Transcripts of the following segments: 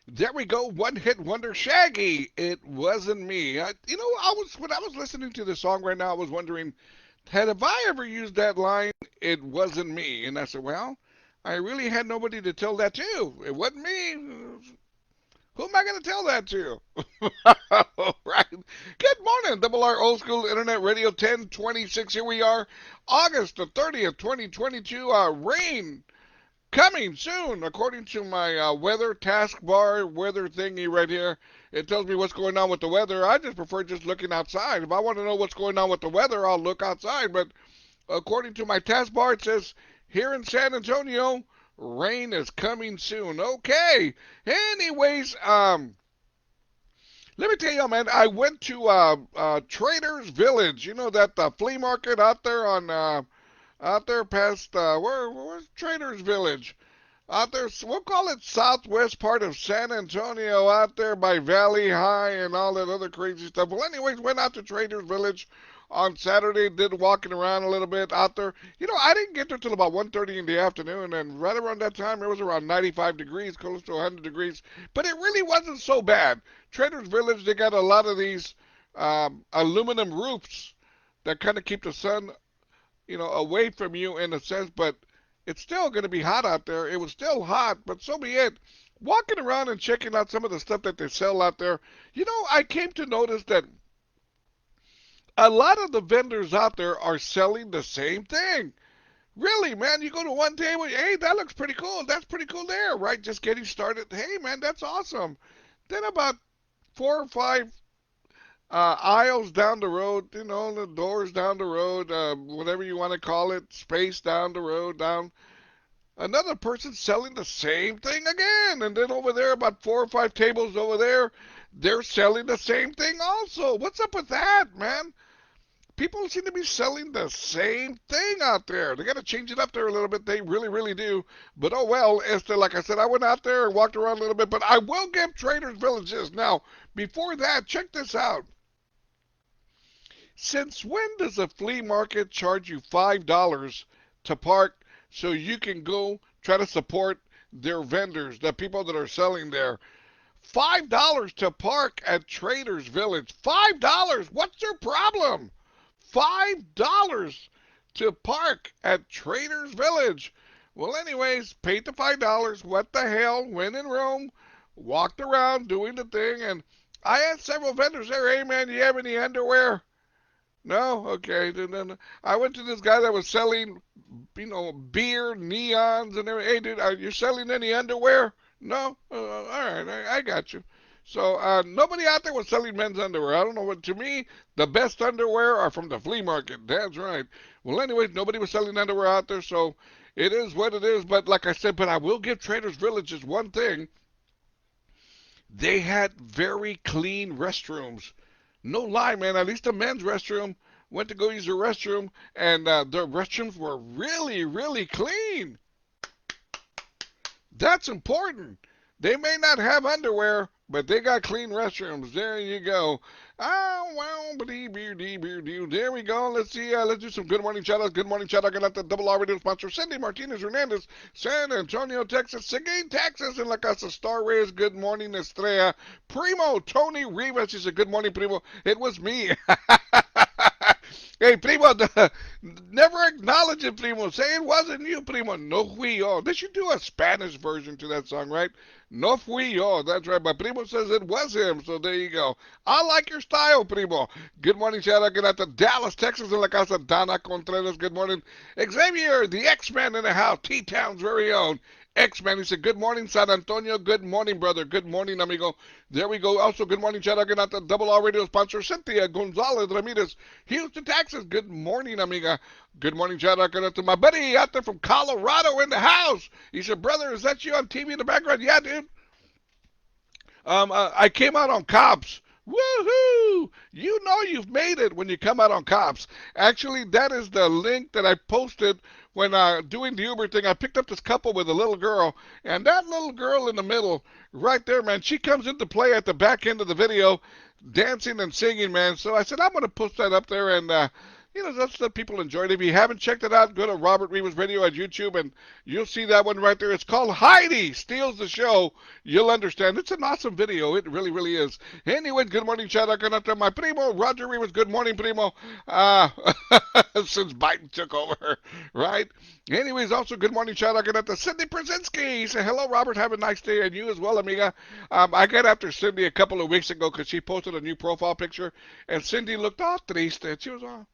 There we go. One hit wonder Shaggy. It wasn't me. When I was listening to the song right now, I was wondering, have I ever used that line? It wasn't me. And I said, well, I really had nobody to tell that to. It wasn't me. Who am I going to tell that to? Right. Good morning, Double R Old School Internet Radio 1026. Here we are, August the 30th, 2022. Rain coming soon, according to my weather taskbar weather thingy right here. It tells me what's going on with the weather. I just prefer just looking outside. If I want to know what's going on with the weather, I'll look outside. But according to my taskbar, it says here in San Antonio, rain is coming soon. Okay. Anyways, let me tell you, man. I went to Traders Village. You know that flea market out there on out there past where's Traders Village? Out there, we'll call it southwest part of San Antonio, out there by Valley High and all that other crazy stuff. Well, anyways, went out to Traders Village on Saturday, did walking around a little bit out there. I didn't get there till about 1:30 in the afternoon, and right around that time, it was around 95 degrees, close to 100 degrees. But it really wasn't so bad. Traders Village, they got a lot of these aluminum roofs that kind of keep the sun away from you in a sense, but it's still going to be hot out there. It was still hot, but so be it. Walking around and checking out some of the stuff that they sell out there, I came to notice that a lot of the vendors out there are selling the same thing. Really, man, you go to one table, hey, that looks pretty cool. That's pretty cool there, right? Just getting started. Hey, man, that's awesome. Then about four or five aisles down the road, the doors down the road, whatever you want to call it, space down the road, down. Another person selling the same thing again. And then over there, about four or five tables over there, they're selling the same thing also. What's up with that, man? People seem to be selling the same thing out there. They got to change it up there a little bit. They really, really do. But oh well, Esther, like I said, I went out there and walked around a little bit. But I will give Traders Villages. Now, before that, check this out. Since when does a flea market charge you $5 to park so you can go try to support their vendors, the people that are selling there? $5 to park at Traders Village. $5. What's your problem? $5 to park at Traders Village. Well, anyways, paid the $5. What the hell? Went in Rome, walked around doing the thing, and I had several vendors there. Hey, man, do you have any underwear? No? Okay. Then I went to this guy that was selling, beer, neons, and everything. Hey, dude, are you selling any underwear? No? All right, I got you. So nobody out there was selling men's underwear. I don't know what. To me, the best underwear are from the flea market. That's right. Well, anyways, nobody was selling underwear out there, so it is what it is. But like I said, but I will give Traders Villages one thing. They had very clean restrooms. No lie, man. At least the men's restroom, went to go use the restroom, and the restrooms were really, really clean. That's important. They may not have underwear, but they got clean restrooms. There you go. Oh, well, there we go. Let's see. Let's do some good morning shout outs. Good morning shout out. Got the Double R Radio sponsor, Cindy Martinez Hernandez, San Antonio, Texas, Seguin, Texas, and La Casa Star Reyes. Good morning, Estrella. Primo, Tony Rivas. He said, good morning, Primo. It was me. Hey, Primo, never acknowledge it, Primo. Say it wasn't you, Primo. No fui yo. They should do a Spanish version to that song, right? No fui yo. That's right. But Primo says it was him, so there you go. I like your style, Primo. Good morning, shout out. Good out to Dallas, Texas, in La Casa Dana Contreras. Good morning. Xavier, the X-Man in the house, T-Town's very own. X-Man, he said, good morning, San Antonio. Good morning, brother. Good morning, amigo. There we go. Also, good morning, shout out. Good out to Double R Radio sponsor, Cynthia Gonzalez Ramirez, Houston, Texas. Good morning, amiga. Good morning, shout out. Good out to my buddy out there from Colorado in the house. He said, brother, is that you on TV in the background? Yeah, dude. I came out on Cops. Woohoo! You know you've made it when you come out on Cops. Actually, that is the link that I posted when doing the Uber thing. I picked up this couple with a little girl, and that little girl in the middle, right there, man, she comes into play at the back end of the video, dancing and singing, man. So I said, I'm going to post that up there, and That's what people enjoy it. If you haven't checked it out, go to Robert Rivas Radio at YouTube, and you'll see that one right there. It's called Heidi Steals the Show. You'll understand. It's an awesome video. It really, really is. Anyways, good morning, shout out to my primo, Roger Rivas. Good morning, primo. Since Biden took over, right? Anyways, also good morning, shout out to Cindy Brzezinski. Say hello, Robert. Have a nice day, and you as well, amiga. I got after Cindy a couple of weeks ago because she posted a new profile picture, and Cindy looked all triste. She was all,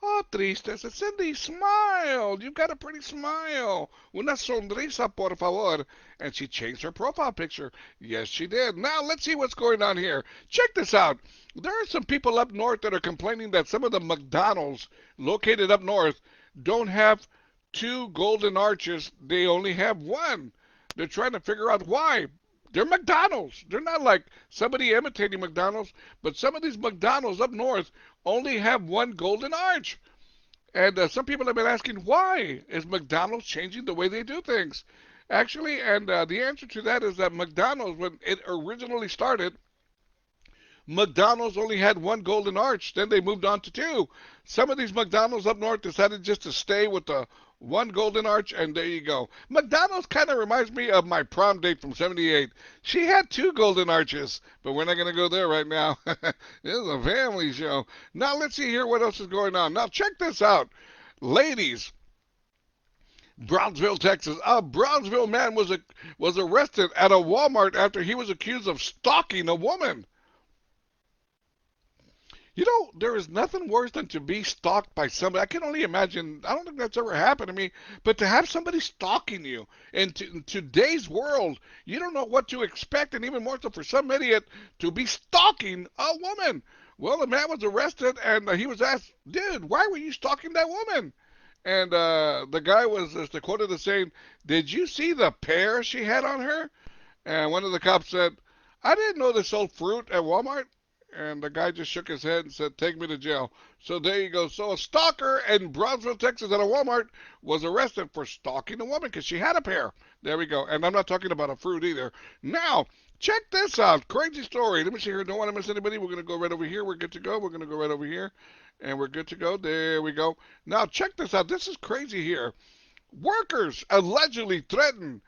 oh, triste. I said, Cindy, smile. You've got a pretty smile. Una sonrisa, por favor. And she changed her profile picture. Yes, she did. Now, let's see what's going on here. Check this out. There are some people up north that are complaining that some of the McDonald's located up north don't have 2 golden arches. They only have 1. They're trying to figure out why. They're McDonald's. They're not like somebody imitating McDonald's, but some of these McDonald's up north only have 1 golden arch. And some people have been asking, why is McDonald's changing the way they do things? Actually, and the answer to that is that McDonald's, when it originally started, McDonald's only had 1 golden arch. Then they moved on to 2. Some of these McDonald's up north decided just to stay with the 1 golden arch, and there you go. McDonald's kind of reminds me of my prom date from '78. She had 2 golden arches, but we're not going to go there right now. This is a family show. Now let's see here what else is going on. Now check this out. Ladies, Brownsville, Texas. A Brownsville man was arrested at a Walmart after he was accused of stalking a woman. There is nothing worse than to be stalked by somebody. I can only imagine. I don't think that's ever happened to me. But to have somebody stalking you in today's world, you don't know what to expect, and even more so for some idiot to be stalking a woman. Well, the man was arrested, and he was asked, dude, why were you stalking that woman? And the guy was, as the quote is saying, did you see the pear she had on her? And one of the cops said, I didn't know they sold fruit at Walmart. And the guy just shook his head and said, take me to jail. So there you go. So a stalker in Brownsville, Texas at a Walmart was arrested for stalking a woman because she had a pear. There we go. And I'm not talking about a fruit either. Now, check this out. Crazy story. Let me see here. Don't want to miss anybody. We're going to go right over here. We're good to go. We're going to go right over here. And we're good to go. There we go. Now, check this out. This is crazy here. Workers allegedly threaten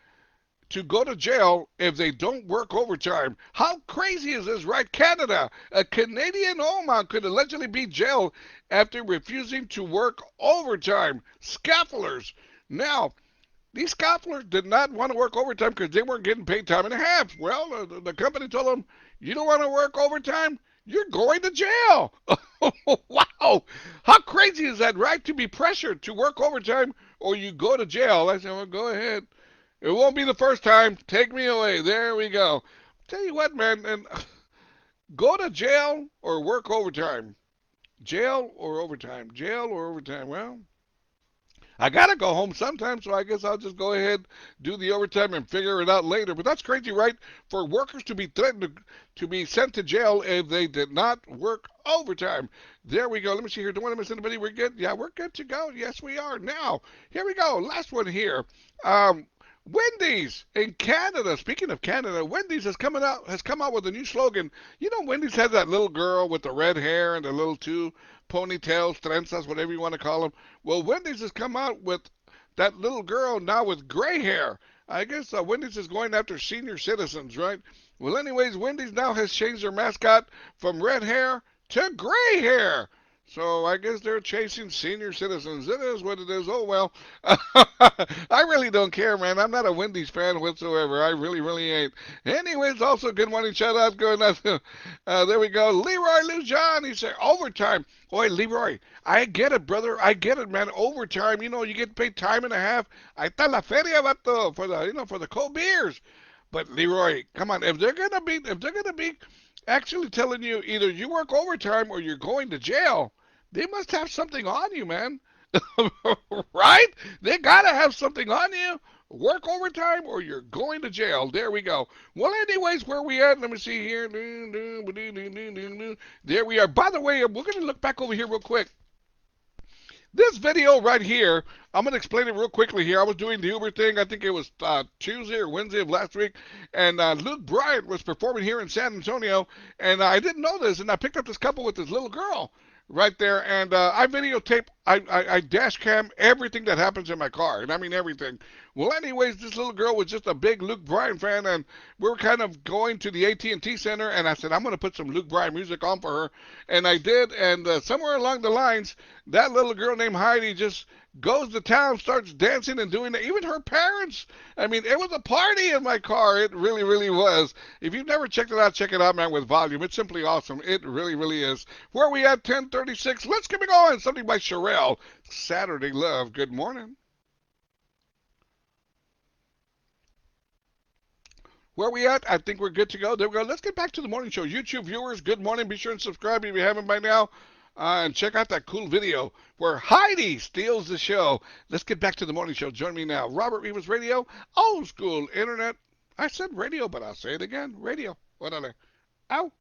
to go to jail if they don't work overtime. How crazy is this, right? Canada. A Canadian woman could allegedly be jailed after refusing to work overtime. Scaffolders. Now, these scaffolders did not want to work overtime because they weren't getting paid time and a half. Well, the company told them, you don't want to work overtime? You're going to jail. Wow. How crazy is that, right? To be pressured to work overtime or you go to jail. I said, well, go ahead. It won't be the first time. Take me away. There we go. Tell you what, man, and go to jail or work overtime. Jail or overtime. Jail or overtime. Well, I got to go home sometime, so I guess I'll just go ahead, do the overtime, and figure it out later. But that's crazy, right? For workers to be threatened to be sent to jail if they did not work overtime. There we go. Let me see here. Don't want to miss anybody. We're good? Yeah, we're good to go. Yes, we are. Now, here we go. Last one here. Wendy's in Canada. Speaking of Canada, Wendy's has come out with a new slogan. Wendy's has that little girl with the red hair and the little 2 ponytails, trenzas, whatever you want to call them. Well, Wendy's has come out with that little girl now with gray hair. I guess Wendy's is going after senior citizens, right? Well, anyways, Wendy's now has changed their mascot from red hair to gray hair. So I guess they're chasing senior citizens. It is what it is. Oh, well. I really don't care, man. I'm not a Wendy's fan whatsoever. I really, really ain't. Anyways, also good morning shout out going on. There we go. Leroy Lujan. He said, overtime. Boy, Leroy, I get it, brother. I get it, man. Overtime, you get paid time and a half. Ahí está la feria, vato, for the cold beers. But Leroy, come on. If they're gonna be actually telling you either you work overtime or you're going to jail, they must have something on you, man. Right? They gotta have something on you. Work overtime or you're going to jail. There we go. Well, anyways, where we at? Let me see here. There we are. By the way, we're going to look back over here real quick. This video right here, I'm going to explain it real quickly here. I was doing the Uber thing. I think it was Tuesday or Wednesday of last week. And Luke Bryant was performing here in San Antonio. And I didn't know this. And I picked up this couple with this little girl. right there, and I videotape, I dash cam everything that happens in my car, and I mean everything. Well, anyways, this little girl was just a big Luke Bryan fan, and we were kind of going to the AT&T Center, and I said, I'm going to put some Luke Bryan music on for her, and I did, and somewhere along the lines, that little girl named Heidi just goes to town, starts dancing and doing it. Even her parents. I mean, it was a party in my car. It really, really was. If you've never checked it out, check it out, man, with volume. It's simply awesome. It really, really is. Where are we at? 10:36. Let's get it going. Something by Sherelle. Saturday Love. Good morning. Where are we at? I think we're good to go. There we go. Let's get back to the morning show. YouTube viewers, good morning. Be sure and subscribe if you haven't by now. And check out that cool video where Heidi steals the show. Let's get back to the morning show. Join me now. Robert Rivas Radio, old school internet. I said radio, but I'll say it again. Radio. What are they? Ow.